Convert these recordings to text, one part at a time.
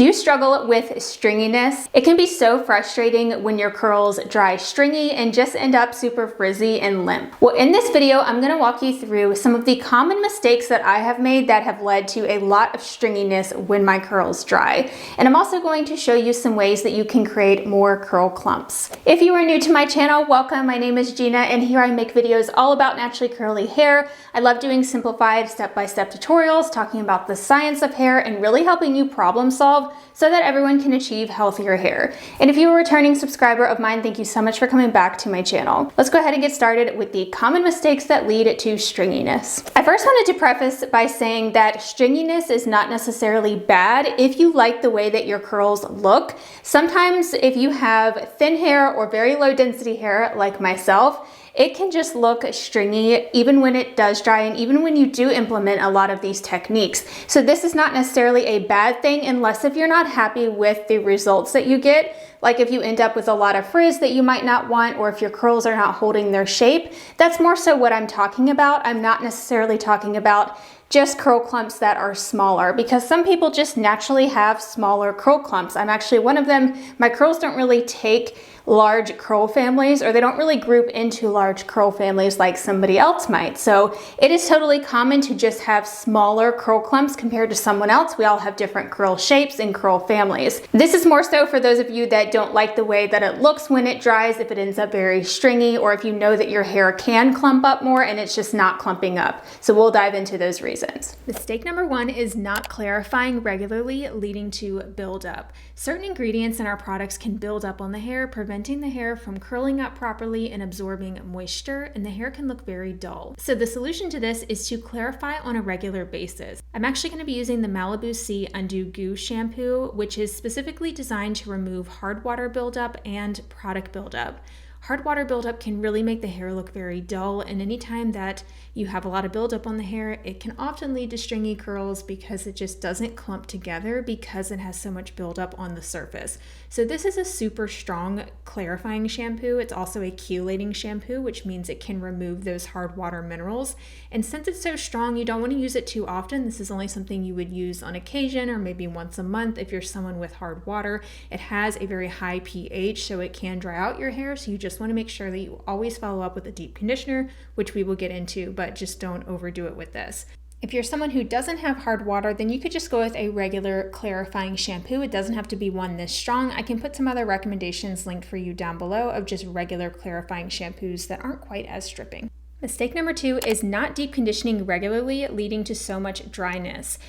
Do you struggle with stringiness? It can be so frustrating when your curls dry stringy and just end up super frizzy and limp. Well, in this video, I'm gonna walk you through some of the common mistakes that I have made that have led to a lot of stringiness when my curls dry. And I'm also going to show you some ways that you can create more curl clumps. If you are new to my channel, welcome. My name is Gina, and here I make videos all about naturally curly hair. I love doing simplified step-by-step tutorials, talking about the science of hair and really helping you problem solve so that everyone can achieve healthier hair. And if you're a returning subscriber of mine, thank you so much for coming back to my channel. Let's go ahead and get started with the common mistakes that lead to stringiness. I first wanted to preface by saying that stringiness is not necessarily bad if you like the way that your curls look. Sometimes if you have thin hair or very low density hair like myself, it can just look stringy even when it does dry and even when you do implement a lot of these techniques. So this is not necessarily a bad thing unless if you're not happy with the results that you get. Like if you end up with a lot of frizz that you might not want, or if your curls are not holding their shape. That's more so what I'm talking about. I'm not necessarily talking about just curl clumps that are smaller, because some people just naturally have smaller curl clumps. I'm actually one of them. My curls don't really take large curl families, or they don't really group into large curl families like somebody else might. So it is totally common to just have smaller curl clumps compared to someone else. We all have different curl shapes and curl families. This is more so for those of you that don't like the way that it looks when it dries, if it ends up very stringy, or if you know that your hair can clump up more and it's just not clumping up. So we'll dive into those reasons. Mistake number one is not clarifying regularly, leading to buildup. Certain ingredients in our products can build up on the hair, preventing the hair from curling up properly and absorbing moisture, and the hair can look very dull. So the solution to this is to clarify on a regular basis. I'm actually going to be using the Malibu Sea Undo Goo shampoo, which is specifically designed to remove hard water buildup and product buildup. Hard water buildup can really make the hair look very dull, and anytime that you have a lot of buildup on the hair, it can often lead to stringy curls because it just doesn't clump together because it has so much buildup on the surface. So this is a super strong clarifying shampoo. It's also a chelating shampoo, which means it can remove those hard water minerals. And since it's so strong, you don't want to use it too often. This is only something you would use on occasion or maybe once a month if you're someone with hard water. It has a very high pH, so it can dry out your hair. So you just want to make sure that you always follow up with a deep conditioner, which we will get into, but just don't overdo it with this. If you're someone who doesn't have hard water, then you could just go with a regular clarifying shampoo. It doesn't have to be one this strong. I can put some other recommendations linked for you down below of just regular clarifying shampoos that aren't quite as stripping. Mistake number two is not deep conditioning regularly, leading to so much dryness.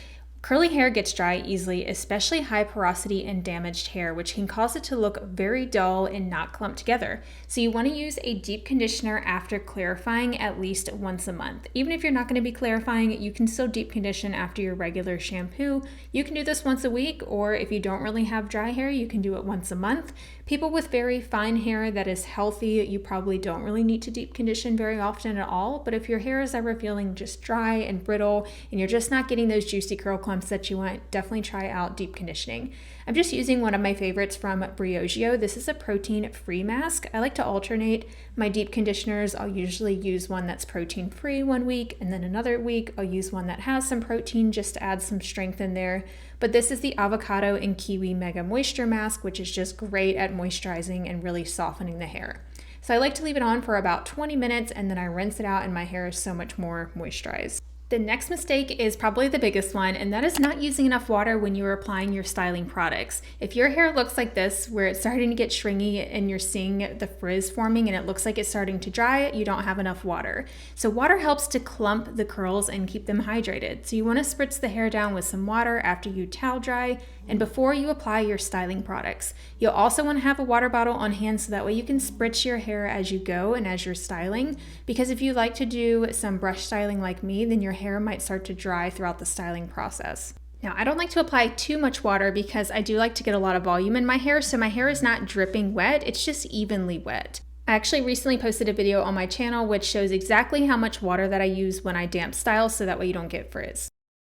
Curly hair gets dry easily, especially high porosity and damaged hair, which can cause it to look very dull and not clump together. So you want to use a deep conditioner after clarifying at least once a month. Even if you're not going to be clarifying, you can still deep condition after your regular shampoo. You can do this once a week, or if you don't really have dry hair, you can do it once a month. People with very fine hair that is healthy, you probably don't really need to deep condition very often at all. But if your hair is ever feeling just dry and brittle and you're just not getting those juicy curl clumps that you want, definitely try out deep conditioning. I'm just using one of my favorites from Briogeo. This is a protein-free mask. I like to alternate my deep conditioners. I'll usually use one that's protein-free one week, and then another week I'll use one that has some protein just to add some strength in there. But this is the Avocado and Kiwi Mega Moisture Mask, which is just great at moisturizing and really softening the hair. So I like to leave it on for about 20 minutes, and then I rinse it out and my hair is so much more moisturized. The next mistake is probably the biggest one, and that is not using enough water when you're applying your styling products. If your hair looks like this, where it's starting to get stringy and you're seeing the frizz forming and it looks like it's starting to dry, you don't have enough water. So water helps to clump the curls and keep them hydrated. So you want to spritz the hair down with some water after you towel dry and before you apply your styling products. You'll also want to have a water bottle on hand so that way you can spritz your hair as you go and as you're styling, because if you like to do some brush styling like me, then your hair might start to dry throughout the styling process. Now, I don't like to apply too much water because I do like to get a lot of volume in my hair, so my hair is not dripping wet, it's just evenly wet. I actually recently posted a video on my channel which shows exactly how much water that I use when I damp style so that way you don't get frizz.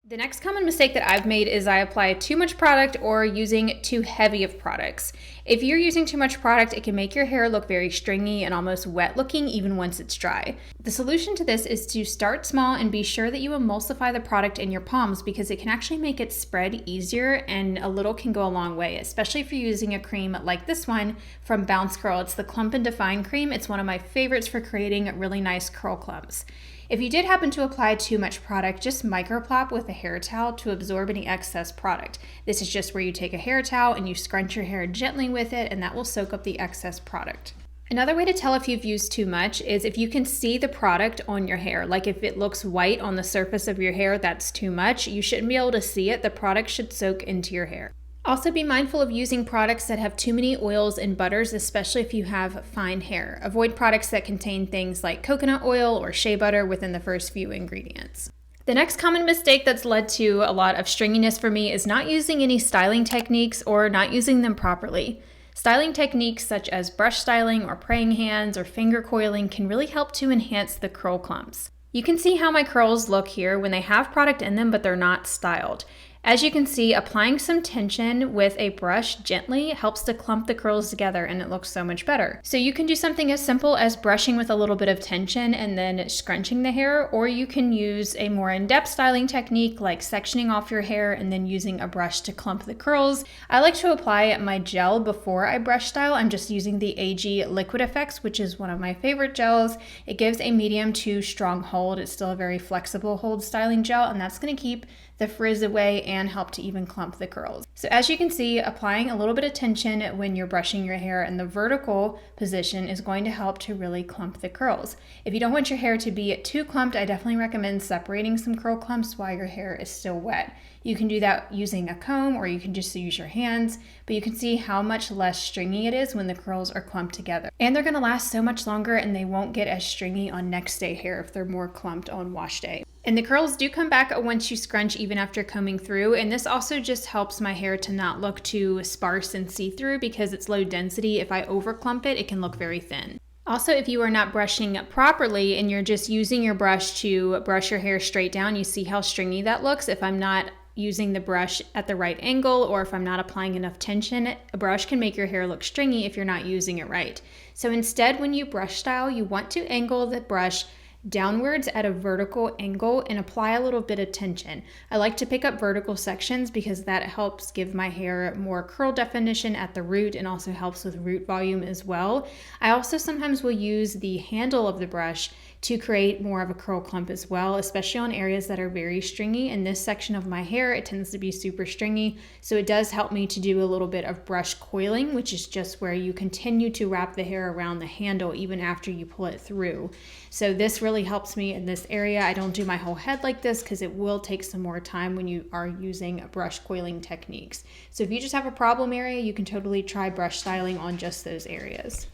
The next common mistake that I've made is I apply too much product or using too heavy of products. If you're using too much product, it can make your hair look very stringy and almost wet looking even once it's dry. The solution to this is to start small and be sure that you emulsify the product in your palms because it can actually make it spread easier, and a little can go a long way, especially if you're using a cream like this one from Bounce Curl. It's the Clump and Define cream. It's one of my favorites for creating really nice curl clumps. If you did happen to apply too much product, just microplop with a hair towel to absorb any excess product. This is just where you take a hair towel and you scrunch your hair gently with it, and that will soak up the excess product. Another way to tell if you've used too much is if you can see the product on your hair. Like if it looks white on the surface of your hair, that's too much. You shouldn't be able to see it. The product should soak into your hair. Also, be mindful of using products that have too many oils and butters, especially if you have fine hair. Avoid products that contain things like coconut oil or shea butter within the first few ingredients. The next common mistake that's led to a lot of stringiness for me is not using any styling techniques or not using them properly. Styling techniques such as brush styling or praying hands or finger coiling can really help to enhance the curl clumps. You can see how my curls look here when they have product in them but they're not styled. As you can see, applying some tension with a brush gently helps to clump the curls together and it looks so much better. So you can do something as simple as brushing with a little bit of tension and then scrunching the hair, or you can use a more in-depth styling technique like sectioning off your hair and then using a brush to clump the curls. I like to apply my gel before I brush style. I'm just using the AG Liquid Effects, which is one of my favorite gels. It gives a medium to strong hold. It's still a very flexible hold styling gel, and that's going to keep the frizz away and help to even clump the curls. So as you can see, applying a little bit of tension when you're brushing your hair in the vertical position is going to help to really clump the curls. If you don't want your hair to be too clumped, I definitely recommend separating some curl clumps while your hair is still wet. You can do that using a comb or you can just use your hands, but you can see how much less stringy it is when the curls are clumped together. And they're gonna last so much longer and they won't get as stringy on next day hair if they're more clumped on wash day. And the curls do come back once you scrunch even after combing through, and this also just helps my hair to not look too sparse and see-through because it's low density. If I overclump it, it can look very thin. Also, if you are not brushing properly and you're just using your brush to brush your hair straight down, you see how stringy that looks. If I'm not using the brush at the right angle or if I'm not applying enough tension, a brush can make your hair look stringy if you're not using it right. So instead, when you brush style, you want to angle the brush downwards at a vertical angle and apply a little bit of tension. I like to pick up vertical sections because that helps give my hair more curl definition at the root and also helps with root volume as well. I also sometimes will use the handle of the brush to create more of a curl clump as well, especially on areas that are very stringy. In this section of my hair, it tends to be super stringy, so it does help me to do a little bit of brush coiling, which is just where you continue to wrap the hair around the handle even after you pull it through. So this really helps me in this area. I don't do my whole head like this because it will take some more time when you are using brush coiling techniques. So if you just have a problem area, you can totally try brush styling on just those areas.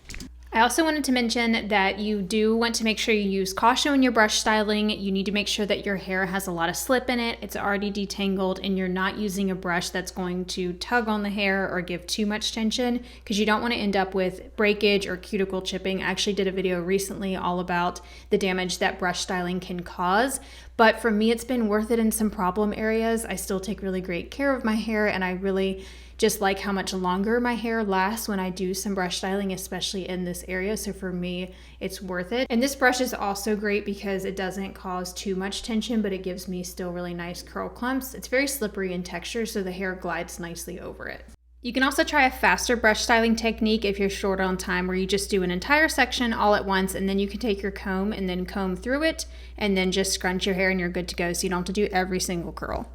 I also wanted to mention that you do want to make sure you use caution when you're brush styling. You need to make sure that your hair has a lot of slip in it, it's already detangled, and you're not using a brush that's going to tug on the hair or give too much tension because you don't want to end up with breakage or cuticle chipping. I actually did a video recently all about the damage that brush styling can cause. But for me, it's been worth it in some problem areas. I still take really great care of my hair, and I really just like how much longer my hair lasts when I do some brush styling, especially in this area. So for me, it's worth it. And this brush is also great because it doesn't cause too much tension, but it gives me still really nice curl clumps. It's very slippery in texture, so the hair glides nicely over it. You can also try a faster brush styling technique if you're short on time, where you just do an entire section all at once, and then you can take your comb and then comb through it and then just scrunch your hair and you're good to go, so you don't have to do every single curl.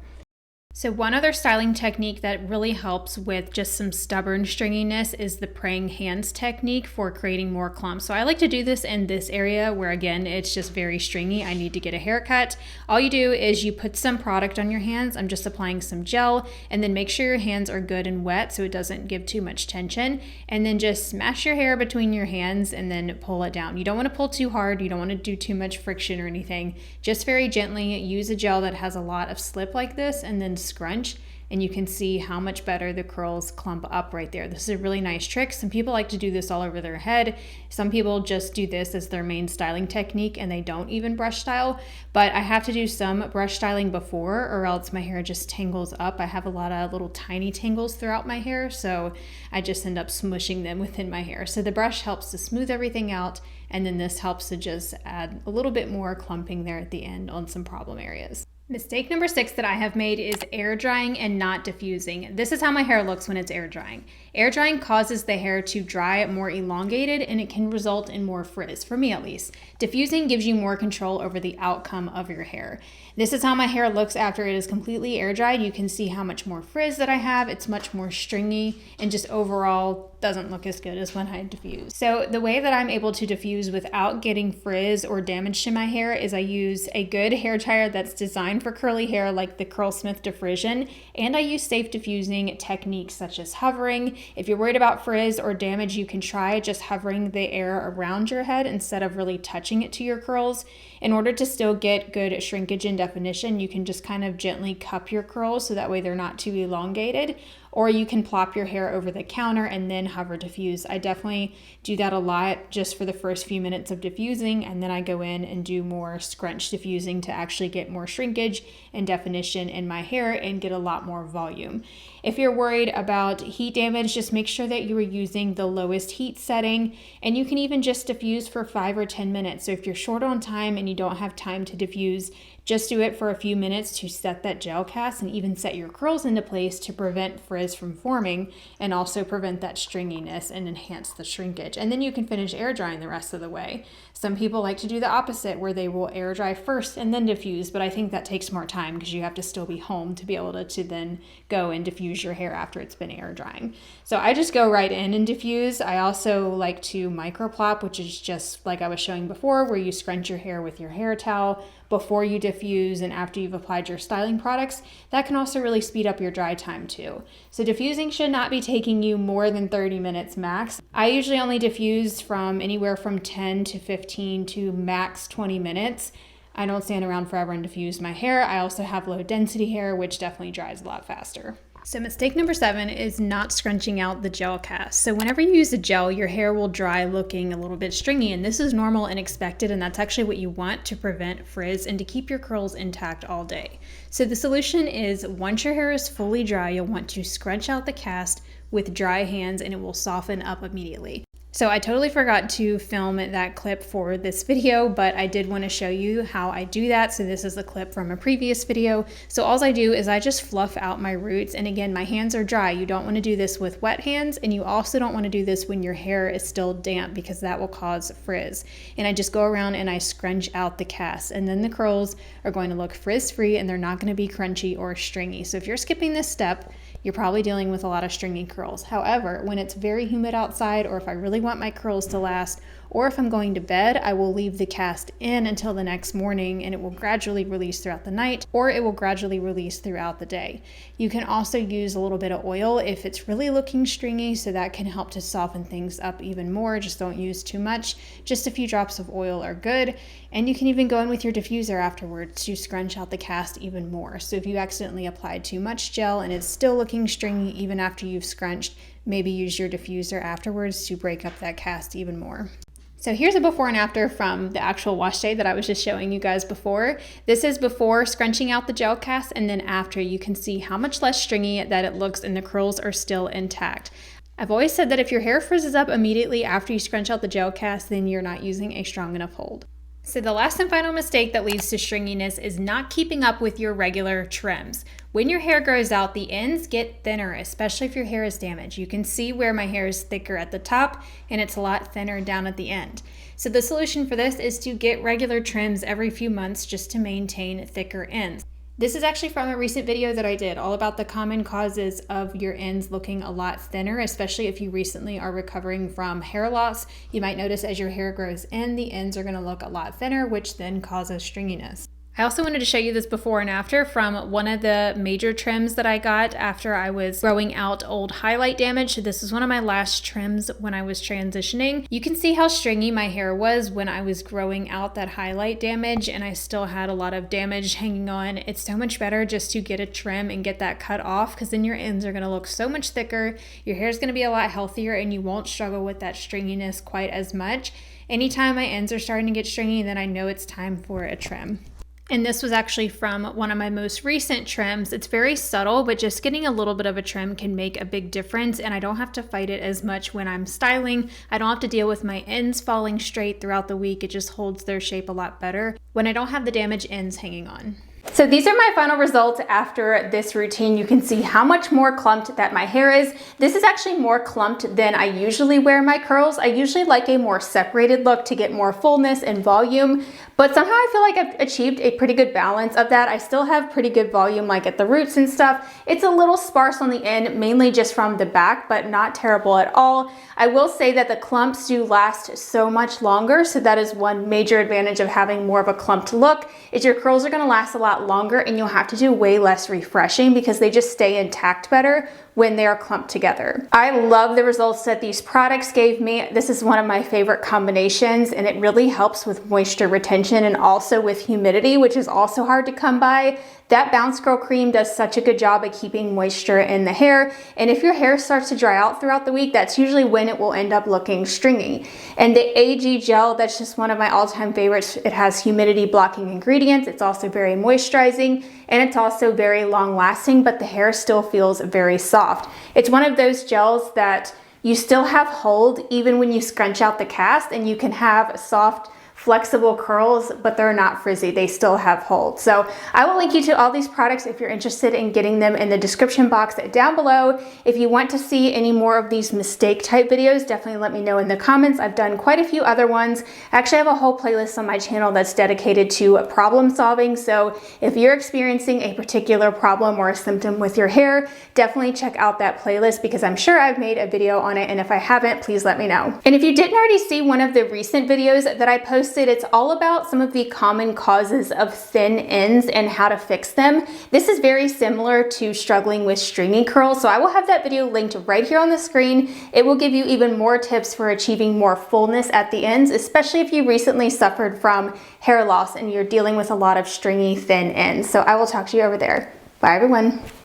So one other styling technique that really helps with just some stubborn stringiness is the praying hands technique for creating more clumps. So I like to do this in this area where, again, it's just very stringy. I need to get a haircut. All you do is you put some product on your hands. I'm just applying some gel, and then make sure your hands are good and wet so it doesn't give too much tension. And then just smash your hair between your hands and then pull it down. You don't want to pull too hard. You don't want to do too much friction or anything. Just very gently use a gel that has a lot of slip like this, and then scrunch. and you can see how much better the curls clump up right there. This is a really nice trick. Some people like to do this all over their head. Some people just do this as their main styling technique and they don't even brush style, but I have to do some brush styling before or else my hair just tangles up. I have a lot of little tiny tangles throughout my hair, so I just end up smushing them within my hair. So the brush helps to smooth everything out, and then this helps to just add a little bit more clumping there at the end on some problem areas. Mistake number 6 that I have made is air drying and not diffusing. This is how my hair looks when it's air drying. Air drying causes the hair to dry more elongated and it can result in more frizz, for me at least. Diffusing gives you more control over the outcome of your hair. This is how my hair looks after it is completely air dried. You can see how much more frizz that I have. It's much more stringy and just overall doesn't look as good as when I diffuse. So the way that I'm able to diffuse without getting frizz or damage to my hair is I use a good hair dryer that's designed for curly hair like the Curlsmith Defrizzion, and I use safe diffusing techniques such as hovering. If you're worried about frizz or damage, you can try just hovering the air around your head instead of really touching it to your curls. In order to still get good shrinkage and definition, you can just kind of gently cup your curls so that way they're not too elongated. Or you can plop your hair over the counter and then hover diffuse. I definitely do that a lot just for the first few minutes of diffusing, and then I go in and do more scrunch diffusing to actually get more shrinkage and definition in my hair and get a lot more volume. If you're worried about heat damage, just make sure that you are using the lowest heat setting, and you can even just diffuse for 5 or 10 minutes. So if you're short on time and you don't have time to diffuse, just do it for a few minutes to set that gel cast and even set your curls into place to prevent frizz from forming and also prevent that stringiness and enhance the shrinkage. And then you can finish air drying the rest of the way. Some people like to do the opposite where they will air dry first and then diffuse, but I think that takes more time because you have to still be home to be able to then go and diffuse your hair after it's been air drying. So I just go right in and diffuse. I also like to micro plop, which is just like I was showing before, where you scrunch your hair with your hair towel before you diffuse and after you've applied your styling products. That can also really speed up your dry time too. So diffusing should not be taking you more than 30 minutes max. I usually only diffuse from anywhere from 10 to 15 to max 20 minutes. I don't stand around forever and diffuse my hair. I also have low density hair, which definitely dries a lot faster. So mistake number 7 is not scrunching out the gel cast. So whenever you use a gel, your hair will dry looking a little bit stringy, and this is normal and expected, and that's actually what you want to prevent frizz and to keep your curls intact all day. So the solution is once your hair is fully dry, you'll want to scrunch out the cast with dry hands and it will soften up immediately. So I totally forgot to film that clip for this video, but I did want to show you how I do that. So this is a clip from a previous video. So all I do is I just fluff out my roots. And again, my hands are dry. You don't want to do this with wet hands. And you also don't want to do this when your hair is still damp because that will cause frizz. And I just go around and I scrunch out the cast. And then the curls are going to look frizz-free and they're not going to be crunchy or stringy. So if you're skipping this step, you're probably dealing with a lot of stringy curls. However, when it's very humid outside, or if I really want my curls to last, or if I'm going to bed, I will leave the cast in until the next morning and it will gradually release throughout the night, or it will gradually release throughout the day. You can also use a little bit of oil if it's really looking stringy, so that can help to soften things up even more. Just don't use too much. Just a few drops of oil are good. And you can even go in with your diffuser afterwards to scrunch out the cast even more. So if you accidentally applied too much gel and it's still looking stringy even after you've scrunched, maybe use your diffuser afterwards to break up that cast even more. So here's a before and after from the actual wash day that I was just showing you guys before. This is before scrunching out the gel cast, and then after you can see how much less stringy that it looks and the curls are still intact. I've always said that if your hair frizzes up immediately after you scrunch out the gel cast, then you're not using a strong enough hold. So the last and final mistake that leads to stringiness is not keeping up with your regular trims. When your hair grows out, the ends get thinner, especially if your hair is damaged. You can see where my hair is thicker at the top and it's a lot thinner down at the end. So the solution for this is to get regular trims every few months just to maintain thicker ends. This is actually from a recent video that I did all about the common causes of your ends looking a lot thinner, especially if you recently are recovering from hair loss. You might notice as your hair grows in, the ends are going to look a lot thinner, which then causes stringiness. I also wanted to show you this before and after from one of the major trims that I got after I was growing out old highlight damage. This is one of my last trims when I was transitioning. You can see how stringy my hair was when I was growing out that highlight damage, and I still had a lot of damage hanging on. It's so much better just to get a trim and get that cut off, because then your ends are going to look so much thicker. Your hair is going to be a lot healthier and you won't struggle with that stringiness quite as much. Anytime my ends are starting to get stringy, then I know it's time for a trim. And this was actually from one of my most recent trims. It's very subtle, but just getting a little bit of a trim can make a big difference, and I don't have to fight it as much when I'm styling. I don't have to deal with my ends falling straight throughout the week. It just holds their shape a lot better when I don't have the damaged ends hanging on. So these are my final results after this routine. You can see how much more clumped that my hair is. This is actually more clumped than I usually wear my curls. I usually like a more separated look to get more fullness and volume, but somehow I feel like I've achieved a pretty good balance of that. I still have pretty good volume like at the roots and stuff. It's a little sparse on the end, mainly just from the back, but not terrible at all. I will say that the clumps do last so much longer, so that is one major advantage of having more of a clumped look, is your curls are gonna last a lot longer and you'll have to do way less refreshing because they just stay intact better when they are clumped together. I love the results that these products gave me. This is one of my favorite combinations, and it really helps with moisture retention and also with humidity, which is also hard to come by. That Bounce Curl cream does such a good job at keeping moisture in the hair, and if your hair starts to dry out throughout the week, that's usually when it will end up looking stringy. And the AG gel, that's just one of my all-time favorites. It has humidity blocking ingredients. It's also very moisturizing, and it's also very long lasting, but the hair still feels very soft. It's one of those gels that you still have hold even when you scrunch out the cast, and you can have soft, flexible curls, but they're not frizzy. They still have hold. So I will link you to all these products if you're interested in getting them in the description box down below. If you want to see any more of these mistake type videos, definitely let me know in the comments. I've done quite a few other ones. I actually have a whole playlist on my channel that's dedicated to problem solving. So if you're experiencing a particular problem or a symptom with your hair, definitely check out that playlist because I'm sure I've made a video on it. And if I haven't, please let me know. And if you didn't already see one of the recent videos that I posted, it's all about some of the common causes of thin ends and how to fix them. This is very similar to struggling with stringy curls, so I will have that video linked right here on the screen. It will give you even more tips for achieving more fullness at the ends, especially if you recently suffered from hair loss and you're dealing with a lot of stringy, thin ends. So I will talk to you over there. Bye everyone.